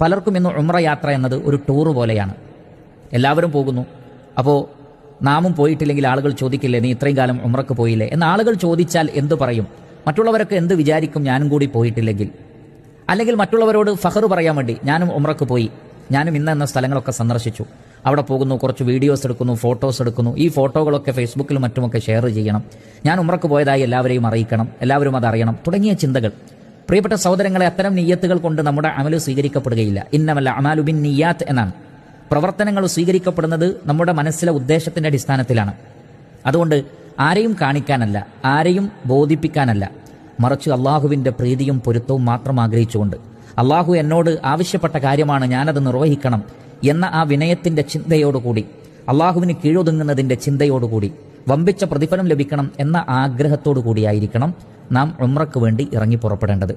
പലർക്കും ഇന്ന് ഉംറ യാത്ര എന്നത് ഒരു ടൂർ പോലെയാണ്. എല്ലാവരും പോകുന്നു. അപ്പോൾ നാമും പോയിട്ടില്ലെങ്കിൽ ആളുകൾ ചോദിക്കില്ലേ, നീ ഇത്രയും കാലം ഉംറക്ക് പോയില്ലേ എന്ന് ആളുകൾ ചോദിച്ചാൽ എന്തു പറയും? മറ്റുള്ളവരൊക്കെ എന്ത് വിചാരിക്കും ഞാനും കൂടി പോയിട്ടില്ലെങ്കിൽ? അല്ലെങ്കിൽ മറ്റുള്ളവരോട് ഫഖർ പറയാൻ വേണ്ടി ഞാനും ഉംറക്ക് പോയി, ഞാനും ഇന്ന സ്ഥലങ്ങളൊക്കെ സന്ദർശിച്ചു, അവിടെ പോകുന്നു, കുറച്ച് വീഡിയോസ് എടുക്കുന്നു, ഫോട്ടോസ് എടുക്കുന്നു, ഈ ഫോട്ടോകളൊക്കെ ഫേസ്ബുക്കിലും മറ്റുമൊക്കെ ഷെയർ ചെയ്യണം, ഞാൻ ഉംറക്ക് പോയതായി എല്ലാവരെയും അറിയിക്കണം, എല്ലാവരും അതറിയണം തുടങ്ങിയ ചിന്തകൾ. പ്രിയപ്പെട്ട സഹോദരങ്ങളെ, അത്തരം നിയ്യത്തുകൾ കൊണ്ട് നമ്മുടെ അമല് സ്വീകരിക്കപ്പെടുകയില്ല. ഇന്നമൽ അഅ്മാലു ബിന്നിയ്യാത്ത് എന്നാണ്. പ്രവർത്തനങ്ങൾ സ്വീകരിക്കപ്പെടുന്നത് നമ്മുടെ മനസ്സിലെ ഉദ്ദേശത്തിന്റെ അടിസ്ഥാനത്തിലാണ്. അതുകൊണ്ട് ആരെയും കാണിക്കാനല്ല, ആരെയും ബോധിപ്പിക്കാനല്ല, മറിച്ച് അള്ളാഹുവിന്റെ പ്രീതിയും പൊരുത്തവും മാത്രം ആഗ്രഹിച്ചുകൊണ്ട് അള്ളാഹു എന്നോട് ആവശ്യപ്പെട്ട കാര്യമാണ്, ഞാനത് നിർവഹിക്കണം എന്ന ആ വിനയത്തിന്റെ ചിന്തയോടുകൂടി, അള്ളാഹുവിന് കീഴൊതുങ്ങുന്നതിന്റെ ചിന്തയോടുകൂടി, വമ്പിച്ച പ്രതിഫലം ലഭിക്കണം എന്ന ആഗ്രഹത്തോടു കൂടിയായിരിക്കണം നാം ഉംറയ്ക്ക് വേണ്ടി ഇറങ്ങി പുറപ്പെടേണ്ടത്.